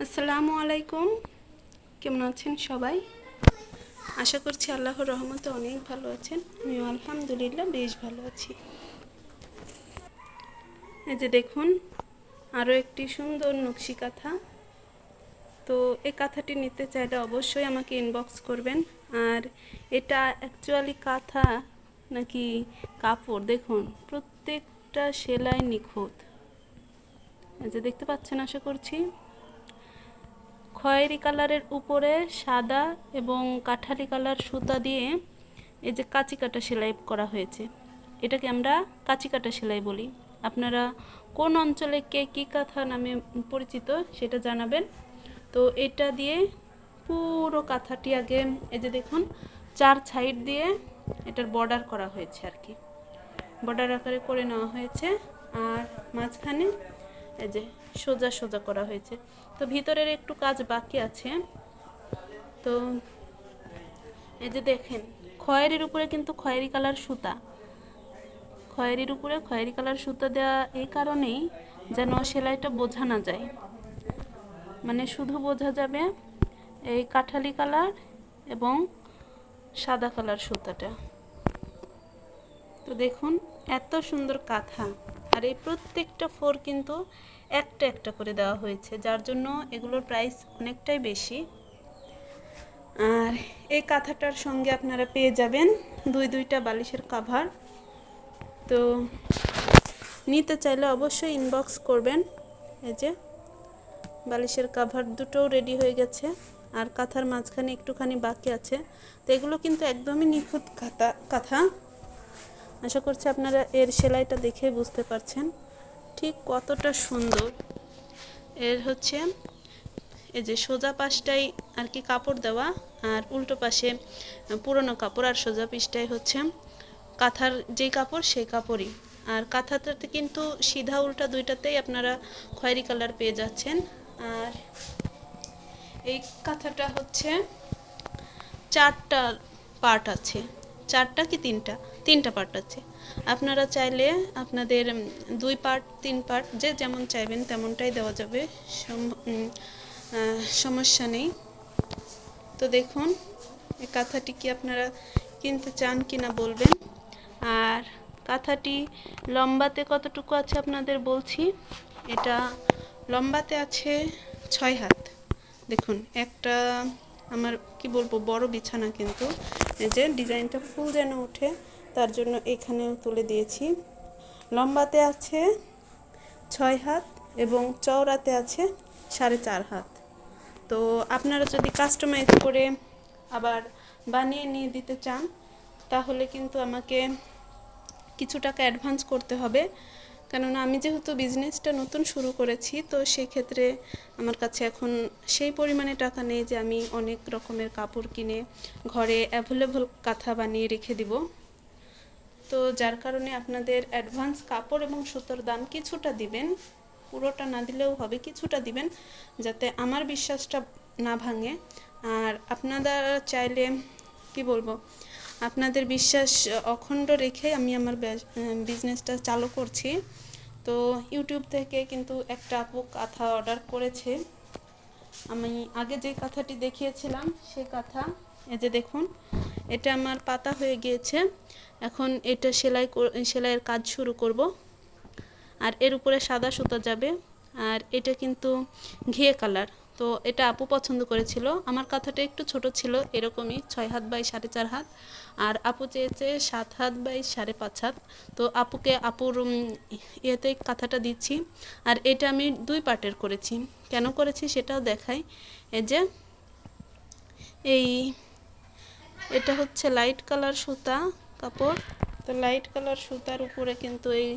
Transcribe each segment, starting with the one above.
আসসালামু আলাইকুম। কেমন আছেন সবাই? আশা করছি আল্লাহর রহমতে অনেক ভালো আছেন। আমিও আলহামদুলিল্লাহ বেশ ভালো আছি। এই যে দেখুন, আরও একটি সুন্দর নকশি কাঁথা। তো এই কাঁথাটি নিতে চাইলে অবশ্যই আমাকে ইনবক্স করবেন। আর এটা অ্যাকচুয়ালি কাঁথা নাকি কাপড়, দেখুন প্রত্যেকটা সেলাই নিখুঁত। এই যে দেখতে পাচ্ছেন আশা করছি। খয়েরি কালারের উপরে সাদা এবং কাঠালি কালার সুতা দিয়ে এই যে কাঁচি কাটা সেলাই করা হয়েছে। এটাকে আমরা কাঁচি কাটা সেলাই বলি। আপনারা কোন অঞ্চলে কে কী কাঁথা নামে পরিচিত সেটা জানাবেন। তো এটা দিয়ে পুরো কাঁথাটি আগে এই যে দেখুন 4 সাইড দিয়ে এটার বর্ডার করা হয়েছে আর কি, বর্ডার আকারে করে নেওয়া হয়েছে। আর মাঝখানে এই যে সোজা সোজা করা হয়েছে। তো ভিতরের একটু কাজ বাকি আছে। তো এই যে দেখেন, খয়েরির উপরে কিন্তু খয়েরি কালার সুতা, খয়েরির উপরে খয়েরি কালার সুতা দেওয়া এই কারণেই যেন সেলাইটা বোঝা না যায়, মানে শুধু বোঝা যাবে এই কাঠালি কালার এবং সাদা কালার সুতাটা। তো দেখুন এত সুন্দর কাঁথা, আর এই প্রত্যেকটা ফোর কিন্তু একটা একটা করে দেওয়া হয়েছে, যার জন্য এগুলোর প্রাইস অনেকটাই বেশি। আর এই কাঁথাটার সঙ্গে আপনারা পেয়ে যাবেন দুইটা বালিশের কাভার। তো নিতে চাইলে অবশ্যই ইনবক্স করবেন। এই যে বালিশের কাভার দুটোও রেডি হয়ে গেছে, আর কাঁথার মাঝখানে একটুখানি বাকি আছে। তো এগুলো কিন্তু একদমই নিখুঁত কাঁথা। আশা করছি আপনারা এর সেলাইটা দেখে বুঝতে পারছেন ঠিক কতটা সুন্দর। এর হচ্ছে এই যে সোজা পাশটাই আর কি কাপড় দেওয়া, আর উল্টো পাশে পুরনো কাপড়, আর সোজা পিসটাই হচ্ছে কাঁথার যেই কাপড় সেই কাপড়ই। আর কাঁথাটাতে কিন্তু সিধা উল্টা দুইটাতেই আপনারা খয়েরি কালার পেয়ে যাচ্ছেন। আর এই কাঁথাটা হচ্ছে 4টা পার্ট আছে, 4টা কি 3টা পার্ট আছে। আপনারা চাইলে আপনাদের 2 পার্ট 3 পার্ট যে যেমন চাইবেন তেমনটাই দেওয়া যাবে, সমস্যা নেই। তো দেখুন এই কাঁথাটি কি আপনারা কিনতে চান কিনা বলবেন। আর কাঁথাটি লম্বাতে কতটুকু আছে আপনাদের বলছি। এটা লম্বাতে আছে 6 হাত। দেখুন একটা আমার কি বলবো বড় বিছানা, কিন্তু এই যে ডিজাইনটা ফুল যেন ওঠে তার জন্য এখানেও তুলে দিয়েছি। লম্বাতে আছে 6 হাত এবং চওড়াতে আছে 4.5 হাত। তো আপনারা যদি কাস্টমাইজ করে আবার বানিয়ে নিয়ে দিতে চান তাহলে কিন্তু আমাকে কিছু টাকা অ্যাডভান্স করতে হবে, কেননা আমি যেহেতু বিজনেসটা নতুন শুরু করেছি, তো সেই ক্ষেত্রে আমার কাছে এখন সেই পরিমাণে টাকা নেই যে আমি অনেক রকমের কাপড় কিনে ঘরে অ্যাভেলেবল কাঁথা বানিয়ে রেখে দিব। তো যার কারণে আপনাদের অ্যাডভান্স কাপড় এবং সুতোর দাম কিছুটা দিবেন, পুরোটা না দিলেও হবে, কিছুটা দিবেন যাতে আমার বিশ্বাসটা না ভাঙে। আর আপনারা চাইলে কি বলবো, আপনাদের বিশ্বাস অখণ্ড রেখে আমি আমার বিজনেসটা চালু করছি। তো ইউটিউব থেকে কিন্তু একটা আপু কাঁথা অর্ডার করেছে। আমি আগে যে কাঁথাটি দেখিয়েছিলাম সেই কাঁথা, এই যে দেখুন এটা আমার পাতা হয়ে গিয়েছে। এখন এটা সেলাইয়ের কাজ শুরু করব। আর এর উপরে সাদা সুতা যাবে। আর এটা কিন্তু ঘিয়ে কালার। তো এটা আপু পছন্দ করেছিল। আমার কাঁথাটা একটু ছোট ছিল, এরকমই 6 হাত বাই 4.5 হাত। আর আপু চেয়েছে 7 হাত বাই 5.5 হাত। তো আপুর ইয়েতে কাঁথাটা দিচ্ছি। আর এটা আমি 2 পার্টের করেছি। কেন করেছি সেটাও দেখাই। এই যে এটা হচ্ছে লাইট কালার সুতা কাপড়। তো লাইট কালার সুতার উপরে কিন্তু এই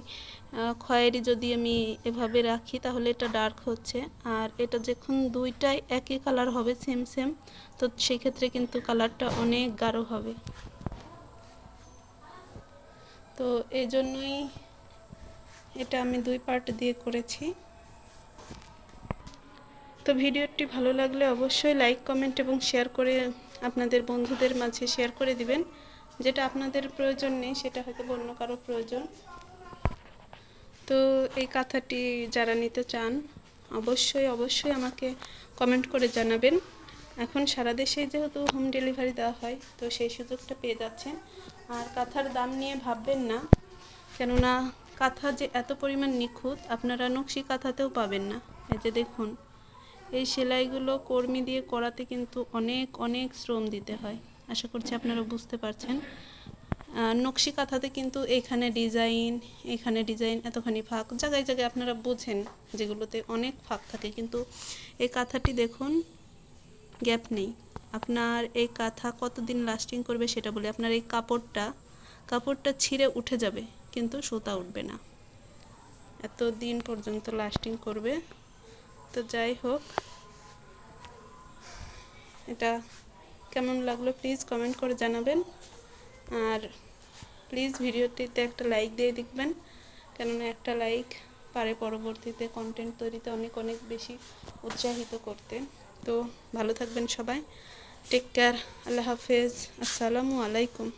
খয়েরি যদি আমি এভাবে রাখি তাহলে এটা ডার্ক হচ্ছে। আর এটা যখন দুইটাই একই কালার হবে সেম সেম, তো সেক্ষেত্রে কিন্তু কালারটা অনেক গাঢ় হবে। তো এই জন্যই এটা আমি 2 পার্ট দিয়ে করেছি। তো ভিডিওটি ভালো লাগলে অবশ্যই লাইক কমেন্ট এবং শেয়ার করে আপনাদের বন্ধুদের মাঝে শেয়ার করে দিবেন। যেটা আপনাদের প্রয়োজন নেই সেটা হয়তো অন্য কারো প্রয়োজন। তো এই কাঁথাটি যারা নিতে চান অবশ্যই অবশ্যই আমাকে কমেন্ট করে জানাবেন। এখন সারা দেশে যেহেতু হোম ডেলিভারি দেওয়া হয়, তো সেই সুযোগটা পেয়ে যাচ্ছেন। আর কাঁথার দাম নিয়ে ভাববেন না, কেননা কাঁথা যে এত পরিমাণ নিখুঁত আপনারা নকশি কাঁথাতেও পাবেন না। এই যে দেখুন, এই সেলাইগুলো কর্মী দিয়ে করাতে কিন্তু অনেক অনেক শ্রম দিতে হয়। আশা করছি আপনারা বুঝতে পারছেন। নকশি কাঁথাতে কিন্তু এখানে ডিজাইন এতখানি ফাঁক, জায়গায় জায়গায় আপনারা বোঝেন যেগুলোতে অনেক ফাঁক থাকে, কিন্তু এই কাঁথাটি দেখুন গ্যাপ নেই। আপনার এই কাঁথা কতদিন লাস্টিং করবে সেটা বলি, আপনার এই কাপড়টা ছিঁড়ে উঠে যাবে কিন্তু সুতা উঠবে না, এত দিন পর্যন্ত লাস্টিং করবে। তো যাই হোক, এটা কেমন লাগলো প্লিজ কমেন্ট করে জানাবেন। আর প্লিজ ভিডিওটিতে একটা লাইক দিয়ে দেখবেন, কেননা একটা লাইক পারে পরবর্তীতে কন্টেন্ট তৈরিতে অনেক অনেক বেশি উৎসাহিত করতে। তো ভালো থাকবেন সবাই, টেক কেয়ার, আল্লাহ হাফেজ, আসসালামু আলাইকুম।